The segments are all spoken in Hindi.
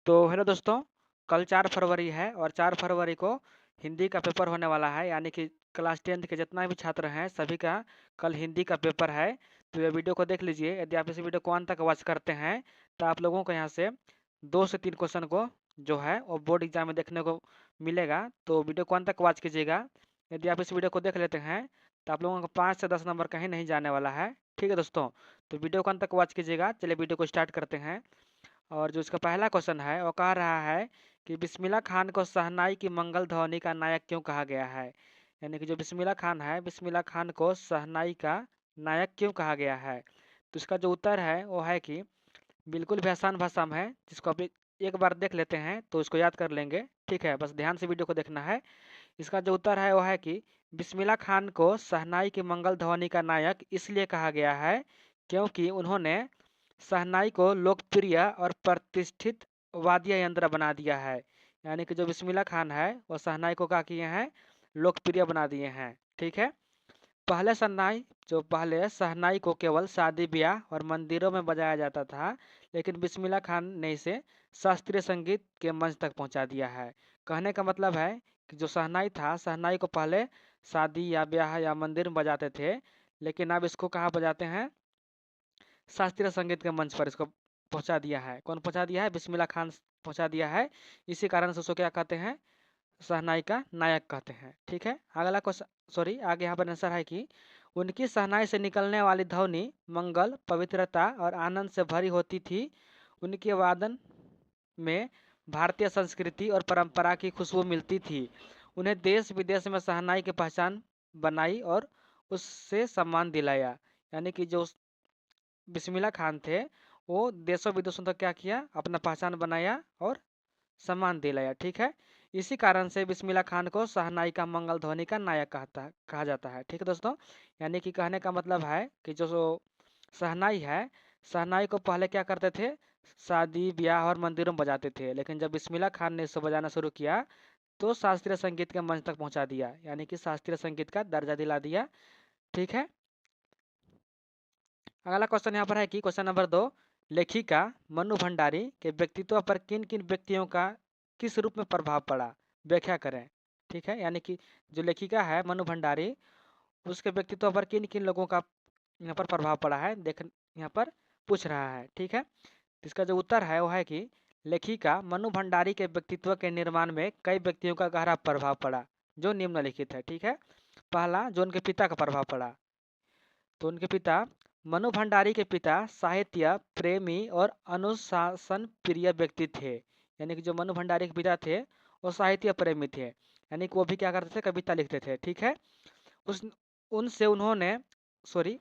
तो हेलो दोस्तों, कल 4 फरवरी है और 4 फरवरी को हिंदी का पेपर होने वाला है। यानी कि क्लास 10th के जितना भी छात्र हैं सभी का कल हिंदी का पेपर है। तो ये वीडियो को देख लीजिए। यदि आप इस वीडियो को अंत तक वॉच करते हैं तो आप लोगों को यहाँ से 2 से 3 क्वेश्चन को जो है वो बोर्ड एग्जाम में देखने को मिलेगा। तो वीडियो को अंत तक वॉच कीजिएगा। यदि आप इस वीडियो को देख लेते हैं तो आप लोगों को 5 से 10 नंबर कहीं नहीं जाने वाला है। ठीक है दोस्तों, तो वीडियो को अंत तक वॉच कीजिएगा। चलिए वीडियो को स्टार्ट करते हैं। और जो इसका पहला क्वेश्चन है वो कह रहा है कि बिस्मिल्लाह खान को शहनाई की मंगल ध्वनि का नायक क्यों कहा गया है। यानी कि जो बिस्मिल्लाह खान है, बिस्मिल्लाह खान को शहनाई का नायक क्यों कहा गया है। तो इसका जो उत्तर है वो है कि बिल्कुल भी आसान भाषा में है, जिसको अभी एक बार देख लेते हैं तो इसको याद कर लेंगे। ठीक है, बस ध्यान से वीडियो को देखना है। इसका जो उत्तर है वो है कि बिस्मिल्लाह खान को शहनाई की मंगल ध्वनि का नायक इसलिए कहा गया है क्योंकि उन्होंने शहनाई को लोकप्रिय और प्रतिष्ठित वाद्य यंत्र बना दिया है। यानी कि जो बिस्मिल्लाह खान है वो शहनाई को क्या किए हैं, लोकप्रिय बना दिए हैं। ठीक है, पहले शहनाई को केवल शादी ब्याह और मंदिरों में बजाया जाता था, लेकिन बिस्मिल्लाह खान ने इसे शास्त्रीय संगीत के मंच तक पहुंचा दिया है। कहने का मतलब है कि जो शहनाई था, शहनाई को पहले शादी या ब्याह या मंदिर में बजाते थे, लेकिन अब इसको कहाँ बजाते हैं, शास्त्रीय संगीत के मंच पर इसको पहुंचा दिया है। कौन पहुंचा दिया है, बिस्मिल्लाह खान पहुंचा दिया है। इसी कारण से उसको क्या कहते हैं, शहनाई का नायक कहते हैं। ठीक है, अगला क्वेश्चन, सॉरी आगे यहाँ पर आंसर है कि उनकी शहनाई से निकलने वाली ध्वनि मंगल, पवित्रता और आनंद से भरी होती थी। उनके वादन में भारतीय संस्कृति और परंपरा की खुशबू मिलती थी। उन्हें देश विदेश में शहनाई की पहचान बनाई और उससे सम्मान दिलाया। यानी कि जो बिस्मिल्लाह खान थे वो देशों विदेशों तक क्या किया, अपना पहचान बनाया और सम्मान दिलाया। ठीक है, इसी कारण से बिस्मिल्लाह खान को शहनाई का मंगल ध्वनि का नायक कहा जाता है। ठीक है दोस्तों, यानी कि कहने का मतलब है कि जो शहनाई है, शहनाई को पहले क्या करते थे, शादी ब्याह और मंदिरों में बजाते थे, लेकिन जब बिस्मिल्लाह खान ने इसे बजाना शुरू किया तो शास्त्रीय संगीत के मंच तक पहुंचा दिया, यानी कि शास्त्रीय संगीत का दर्जा दिला दिया। ठीक है, अगला क्वेश्चन यहाँ पर है कि क्वेश्चन नंबर 2, लेखिका मनु भंडारी के व्यक्तित्व पर किन किन व्यक्तियों का किस रूप में प्रभाव पड़ा, व्याख्या करें। ठीक है, यानी कि जो लेखिका है मनु भंडारी, उसके व्यक्तित्व पर किन किन लोगों का यहाँ पर प्रभाव पड़ा है, देख यहाँ पर पूछ रहा है। ठीक है, तो इसका जो उत्तर है वो है कि लेखिका मनु भंडारी के व्यक्तित्व के निर्माण में कई व्यक्तियों का गहरा प्रभाव पड़ा, जो निम्नलिखित है। ठीक है, पहला जो उनके पिता का प्रभाव पड़ा, तो उनके पिता मनु भंडारी के पिता साहित्य प्रेमी और अनुशासन प्रिय व्यक्ति थे। यानी कि जो मनु भंडारी के पिता थे वो साहित्य प्रेमी थे, यानी कि वो भी क्या करते थे, कविता लिखते थे। ठीक है, उस उनसे उन्होंने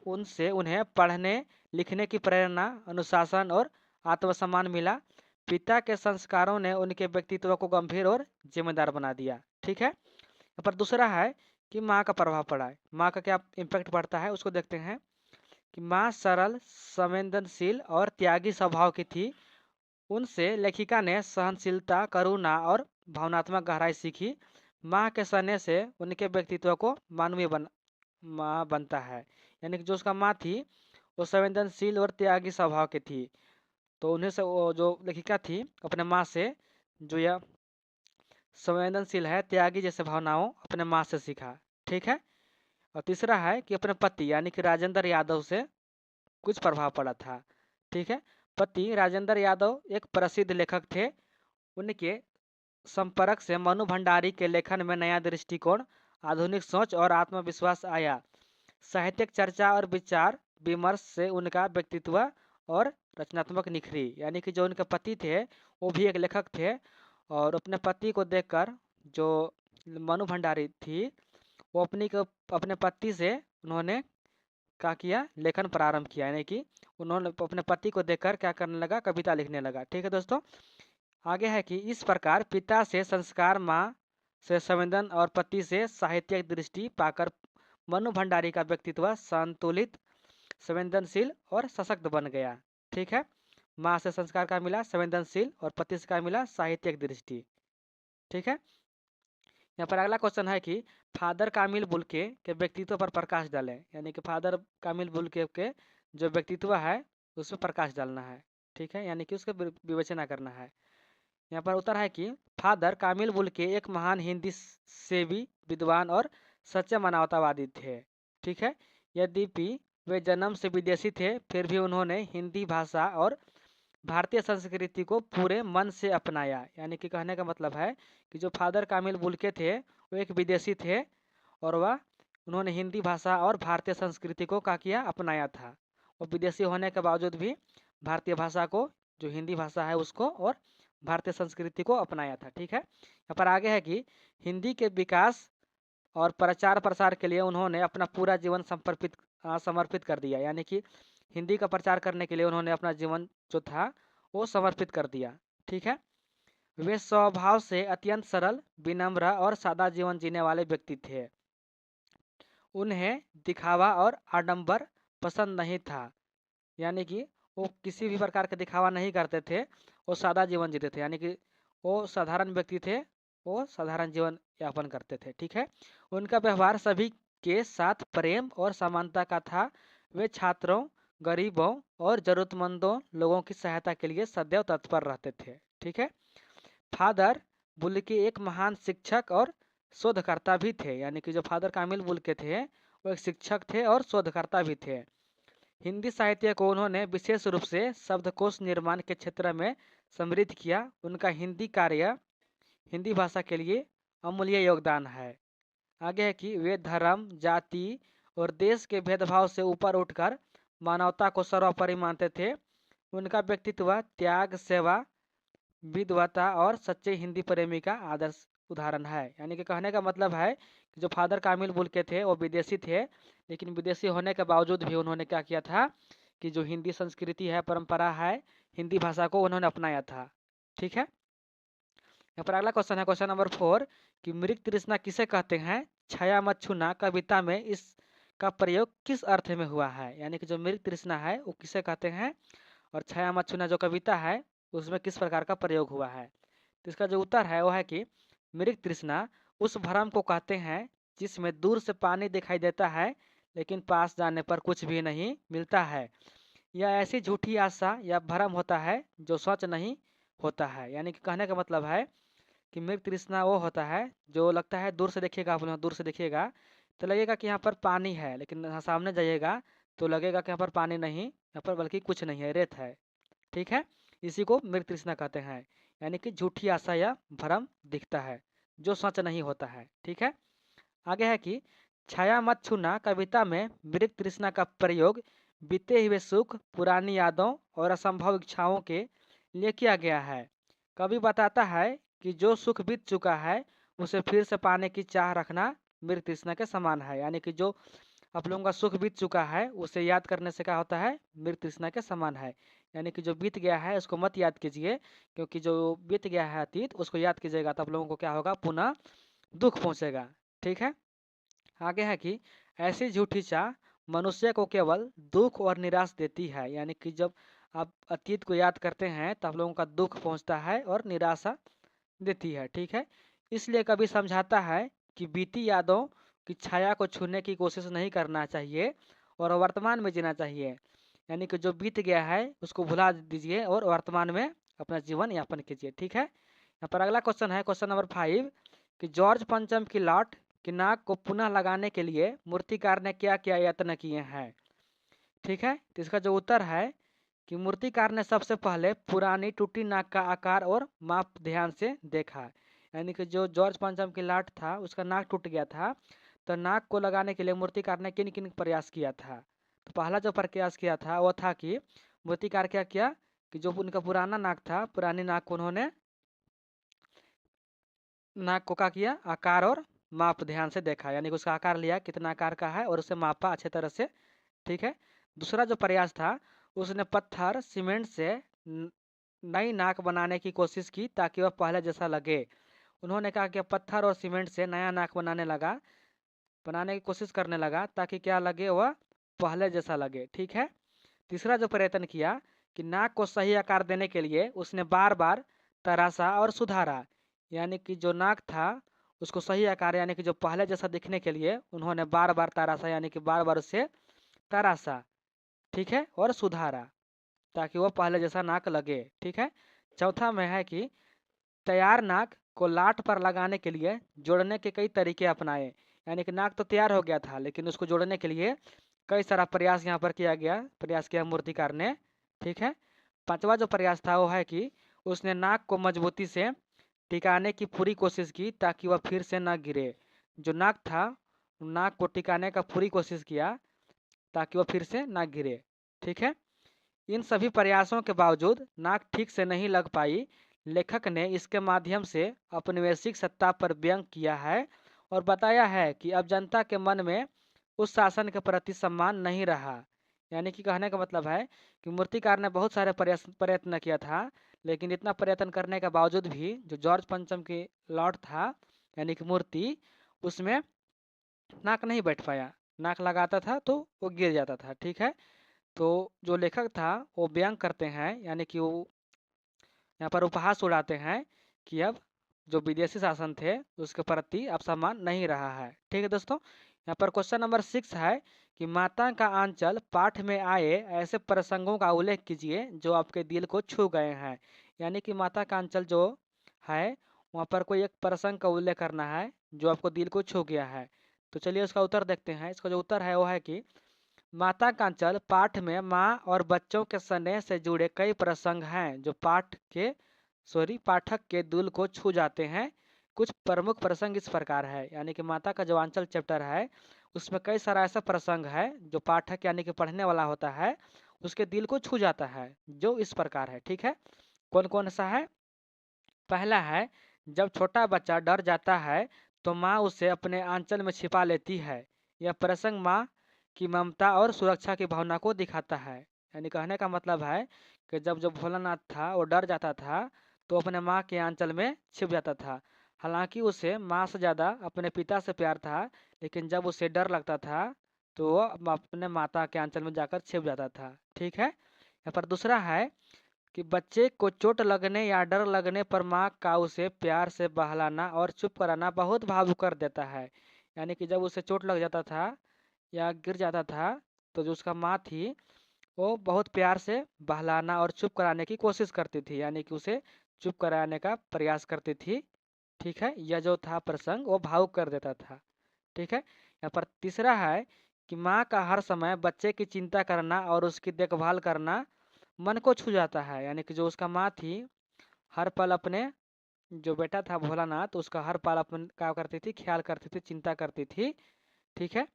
उनसे उन्हें पढ़ने लिखने की प्रेरणा, अनुशासन और आत्मसम्मान मिला। पिता के संस्कारों ने उनके व्यक्तित्व को गंभीर और जिम्मेदार बना दिया। ठीक है, यहाँ पर दूसरा है कि माँ का प्रभाव पड़ा है। माँ का क्या इम्पैक्ट पड़ता है उसको देखते हैं कि माँ सरल, संवेदनशील और त्यागी स्वभाव की थी। उनसे लेखिका ने सहनशीलता, करुणा और भावनात्मक गहराई सीखी। माँ के सहने से उनके व्यक्तित्व को माँ बनता है। यानी कि जो उसका माँ थी वो संवेदनशील और त्यागी स्वभाव की थी, तो उन्हें से वो जो लेखिका थी अपने माँ से जो यह संवेदनशील है, त्यागी जैसे भावनाओं अपने माँ से सीखा। ठीक है, और तीसरा है कि अपने पति यानी कि राजेंद्र यादव से कुछ प्रभाव पड़ा था। ठीक है, पति राजेंद्र यादव एक प्रसिद्ध लेखक थे। उनके संपर्क से मनु भंडारी के लेखन में नया दृष्टिकोण, आधुनिक सोच और आत्मविश्वास आया। साहित्यिक चर्चा और विचार विमर्श से उनका व्यक्तित्व और रचनात्मक निखरी। यानी कि जो उनके पति थे वो भी एक लेखक थे, और अपने पति को देखकर जो मनु भंडारी थी वो अपने पति से उन्होंने क्या किया, लेखन प्रारंभ किया। यानी कि उन्होंने अपने पति को देखकर क्या करने लगा, कविता लिखने लगा। ठीक है दोस्तों, आगे है कि इस प्रकार पिता से संस्कार, माँ से संवेदन और पति से साहित्यिक दृष्टि पाकर मनु भंडारी का व्यक्तित्व संतुलित, संवेदनशील और सशक्त बन गया। ठीक है, माँ से संस्कार का मिला संवेदनशील और पति से का मिला साहित्यिक दृष्टि। ठीक है, यहाँ पर अगला क्वेश्चन है कि फादर कामिल बुल्के के व्यक्तित्व पर प्रकाश डालें। यानी कि फादर कामिल बुल्के के जो व्यक्तित्व है उसमें प्रकाश डालना है। ठीक है, यानी कि उसका विवेचना करना है। यहाँ पर उत्तर है कि फादर कामिल बुल्के एक महान हिंदी सेवी, विद्वान और सच्चे मानवतावादी थे। ठीक है, यद्यपि वे जन्म से विदेशी थे, फिर भी उन्होंने हिंदी भाषा और भारतीय संस्कृति को पूरे मन से अपनाया। यानी कि कहने का मतलब है कि जो फादर कामिल बुल्के थे वो एक विदेशी थे और वह उन्होंने हिंदी भाषा और भारतीय संस्कृति को क्या किया, अपनाया था। वो विदेशी होने के बावजूद भी भारतीय भाषा को, जो हिंदी भाषा है उसको, और भारतीय संस्कृति को अपनाया था। ठीक है, यहाँ पर आगे है कि हिंदी के विकास और प्रचार प्रसार के लिए उन्होंने अपना पूरा जीवन समर्पित कर दिया। यानी कि हिंदी का प्रचार करने के लिए उन्होंने अपना जीवन जो था वो समर्पित कर दिया। ठीक है, वे स्वभाव से अत्यंत सरल, विनम्र और सादा जीवन जीने वाले व्यक्ति थे। उन्हें दिखावा और आडंबर पसंद नहीं था। यानी कि वो किसी भी प्रकार का दिखावा नहीं करते थे, वो सादा जीवन जीते थे। यानी कि वो साधारण व्यक्ति थे, वो साधारण जीवन यापन करते थे। ठीक है, उनका व्यवहार सभी के साथ प्रेम और समानता का था। वे छात्रों, गरीबों और जरूरतमंदों लोगों की सहायता के लिए सदैव तत्पर रहते थे। ठीक है, फादर बुल्के एक महान शिक्षक और शोधकर्ता भी थे। यानी कि जो फादर कामिल बुल्के थे वो एक शिक्षक थे और शोधकर्ता भी थे। हिंदी साहित्य को उन्होंने विशेष रूप से शब्दकोश निर्माण के क्षेत्र में समृद्ध किया। उनका हिंदी कार्य हिंदी भाषा के लिए अमूल्य योगदान है। आगे है कि वे धर्म, जाति और देश के भेदभाव से ऊपर उठकर मानवता को सर्वोपरि मानते थे। उनका व्यक्तित्व त्याग, सेवा, विद्वता और सच्चे हिंदी प्रेमी का आदर्श उदाहरण है। यानी कि कहने का मतलब है कि जो फादर कामिल बुल्के थे वो विदेशी थे, लेकिन विदेशी होने के बावजूद भी उन्होंने क्या किया था कि जो हिंदी संस्कृति है, परंपरा है, हिंदी भाषा को उन्होंने अपनाया था। ठीक है, यहाँ पर अगला क्वेश्चन है, क्वेश्चन नंबर 4 कि मृग तृष्णा किसे कहते हैं? छाया मत छूना कविता में इसका प्रयोग किस अर्थ में हुआ है? यानी कि जो मृग तृष्णा है वो किसे कहते हैं और छाया मत छूना जो कविता है उसमें किस प्रकार का प्रयोग हुआ है? तो इसका जो उत्तर है वो है कि मृग तृष्णा उस भ्रम को कहते हैं जिसमें दूर से पानी दिखाई देता है लेकिन पास जाने पर कुछ भी नहीं मिलता है। यह ऐसी झूठी आशा या भ्रम होता है जो सच नहीं होता है। यानी कि कहने का मतलब है कि मृग तृष्णा वो होता है जो लगता है, दूर से देखिएगा, आप लोग दूर से देखिएगा तो लगेगा कि यहाँ पर पानी है, लेकिन सामने जाइएगा तो लगेगा कि यहाँ पर पानी नहीं, यहाँ पर बल्कि कुछ नहीं है, रेत है। ठीक है, इसी को मृग तृष्णा कहते हैं। यानी कि झूठी आशा या भ्रम दिखता है जो सच नहीं होता है। ठीक है, आगे है कि छाया मत छूना कविता में मृग तृष्णा का प्रयोग बीते हुए सुख, पुरानी यादों और असंभव इच्छाओं के लिए किया गया है। कवि बताता है कि जो सुख बीत चुका है उसे फिर से पाने की चाह रखना मृग तृष्णा के समान है। यानी कि जो आप लोगों का सुख बीत चुका है उसे याद करने से क्या होता है, मृग तृष्णा के समान है। यानी कि जो बीत गया है उसको मत याद कीजिए, क्योंकि जो बीत गया है अतीत उसको याद कीजिएगा तो आप लोगों को क्या होगा, पुनः दुख पहुंचेगा। ठीक है, आगे है कि ऐसी झूठी चाह मनुष्य को केवल दुख और निराश देती है। यानी कि जब आप अतीत को याद करते हैं तो आप लोगों का दुख पहुंचता है और निराशा देती है। ठीक है, इसलिए कभी समझाता है कि बीती यादों की छाया को छूने की कोशिश नहीं करना चाहिए और वर्तमान में जीना चाहिए। यानी कि जो बीत गया है उसको भुला दीजिए और वर्तमान में अपना जीवन यापन कीजिए। ठीक है, यहाँ पर अगला क्वेश्चन है, क्वेश्चन नंबर 5 कि जॉर्ज पंचम की लॉट की नाक को पुनः लगाने के लिए मूर्तिकार ने क्या क्या यत्न किए हैं? ठीक है, तो इसका जो उत्तर है कि मूर्तिकार ने सबसे पहले पुरानी टूटी नाक का आकार और माप ध्यान से देखा। यानी कि जो जॉर्ज पंचम की लाट था उसका नाक टूट गया था, तो नाक को लगाने के लिए मूर्तिकार ने किन किन प्रयास किया था? तो पहला जो प्रयास किया था वो था कि मूर्तिकार क्या किया कि जो उनका पुराना नाक था, पुरानी नाक को उन्होंने नाक को क्या किया, आकार और माप ध्यान से देखा। यानी कि उसका आकार लिया कितना आकार का है और उसे मापा अच्छे तरह से। ठीक है, दूसरा जो प्रयास था उसने पत्थर सीमेंट से नई नाक बनाने की कोशिश की ताकि वह पहले जैसा लगे। उन्होंने कहा कि पत्थर और सीमेंट से नया नाक बनाने की कोशिश करने लगा ताकि क्या लगे, वह पहले जैसा लगे। ठीक है, तीसरा जो प्रयत्न किया कि नाक को सही आकार देने के लिए उसने बार बार तराशा और सुधारा। यानी कि जो नाक था उसको सही आकार यानी कि जो पहले जैसा दिखने के लिए उन्होंने बार बार तराशा, यानी कि बार बार उसे तराशा, ठीक है, और सुधारा ताकि वह पहले जैसा नाक लगे। ठीक है, चौथा में है कि तैयार नाक को लाट पर लगाने के लिए जोड़ने के कई तरीके अपनाए। यानी कि नाक तो तैयार हो गया था लेकिन उसको जोड़ने के लिए कई सारा प्रयास यहाँ पर प्रयास किया मूर्तिकार ने। ठीक है, पांचवा जो प्रयास था वो है कि उसने नाक को मजबूती से टिकाने की पूरी कोशिश की ताकि वह फिर से न गिरे। जो नाक था, नाक को टिकाने का पूरी कोशिश किया ताकि वह फिर से ना गिरे। ठीक है, इन सभी प्रयासों के बावजूद नाक ठीक से नहीं लग पाई। लेखक ने इसके माध्यम से औपनिवेशिक सत्ता पर व्यंग किया है और बताया है कि अब जनता के मन में उस शासन के प्रति सम्मान नहीं रहा। यानी कि कहने का मतलब है कि मूर्तिकार ने बहुत सारे प्रयत्न किया था, लेकिन इतना प्रयत्न करने के बावजूद भी जो जॉर्ज पंचम की लॉर्ड था यानी कि मूर्ति, उसमें नाक नहीं बैठ पाया। नाक लगाता था तो वो गिर जाता था। ठीक है, तो जो लेखक था वो व्यंग करते हैं, यानी कि वो यहाँ पर उपहास उड़ाते हैं कि अब जो विदेशी शासन थे उसके प्रति अब सम्मान नहीं रहा है। ठीक है दोस्तों, यहाँ पर क्वेश्चन नंबर 6 है कि माता का आंचल पाठ में आए ऐसे प्रसंगों का उल्लेख कीजिए जो आपके दिल को छू गए हैं। यानी कि माता का आंचल जो है वहाँ पर कोई एक प्रसंग का उल्लेख करना है जो आपको दिल को छू गया है। तो चलिए उसका उत्तर देखते हैं। इसका जो उत्तर है वो है कि माता का आंचल पाठ में माँ और बच्चों के स्नेह से जुड़े कई प्रसंग हैं जो पाठक के दिल को छू जाते हैं। कुछ प्रमुख प्रसंग इस प्रकार है, यानी कि माता का जो आंचल चैप्टर है उसमें कई सारा ऐसा प्रसंग है जो पाठक यानी कि पढ़ने वाला होता है उसके दिल को छू जाता है, जो इस प्रकार है। ठीक है, कौन कौन सा है? पहला है, जब छोटा बच्चा डर जाता है तो माँ उसे अपने आंचल में छिपा लेती है। यह प्रसंग माँ की ममता और सुरक्षा की भावना को दिखाता है। यानी कहने का मतलब है कि जब जो भोलानाथ था वो डर जाता था तो अपने माँ के आंचल में छिप जाता था। हालांकि उसे माँ से ज़्यादा अपने पिता से प्यार था, लेकिन जब उसे डर लगता था तो वो अपने माता के आंचल में जाकर छिप जाता था। ठीक है, यहाँ पर दूसरा है कि बच्चे को चोट लगने या डर लगने पर माँ का उसे प्यार से बहलाना और चुप कराना बहुत भावुक कर देता है। यानी कि जब उसे चोट लग जाता था या गिर जाता था तो जो उसका माँ थी वो बहुत प्यार से बहलाना और चुप कराने की कोशिश करती थी, यानी कि उसे चुप कराने का प्रयास करती थी। ठीक है, यह जो था प्रसंग वो भावुक कर देता था। ठीक है, यहाँ पर तीसरा है कि माँ का हर समय बच्चे की चिंता करना और उसकी देखभाल करना मन को छू जाता है। यानी कि जो उसका माँ थी हर पल अपने जो बेटा था भोलानाथ उसका हर पल अपन क्या करती थी, ख्याल करती थी, चिंता करती थी। ठीक है,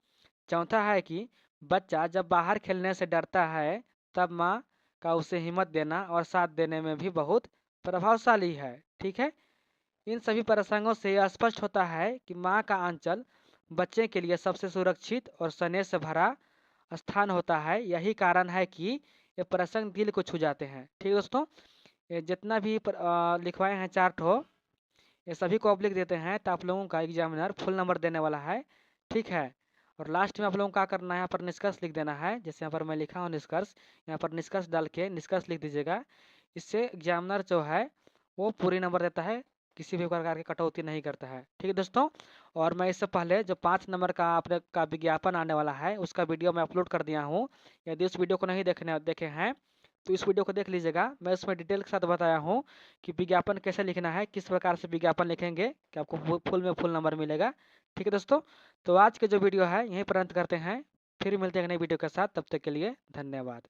चौथा है कि बच्चा जब बाहर खेलने से डरता है तब माँ का उसे हिम्मत देना और साथ देने में भी बहुत प्रभावशाली है। ठीक है, इन सभी प्रसंगों से यह स्पष्ट होता है कि माँ का आंचल बच्चे के लिए सबसे सुरक्षित और स्नेह से भरा स्थान होता है। यही कारण है कि ये प्रसंग दिल को छू जाते हैं। ठीक है दोस्तों, ये जितना भी लिखवाए हैं चार्ट हो ये सभी को आप लिख देते हैं तो आप लोगों का एग्जामिनर फुल नंबर देने वाला है। ठीक है, और लास्ट में आप लोगों को क्या करना है, यहाँ पर निष्कर्ष लिख देना है। जैसे यहाँ पर मैं लिखा हूँ निष्कर्ष, यहाँ पर निष्कर्ष डाल के निष्कर्ष लिख दीजिएगा। इससे एग्जामिनर जो है वो पूरी नंबर देता है, किसी भी प्रकार की कटौती नहीं करता है। ठीक है दोस्तों, और मैं इससे पहले जो 5 नंबर का आपने का विज्ञापन आने वाला है उसका वीडियो मैं अपलोड कर दिया हूँ। यदि उस वीडियो को नहीं देखे हैं तो इस वीडियो को देख लीजिएगा। मैं उसमें डिटेल के साथ बताया हूँ कि विज्ञापन कैसे लिखना है, किस प्रकार से विज्ञापन लिखेंगे कि आपको फुल में फुल नंबर मिलेगा। ठीक है दोस्तों, तो आज के जो वीडियो है यहीं पर अंत करते हैं, फिर मिलते हैं एक नई वीडियो के साथ। तब तक के लिए धन्यवाद।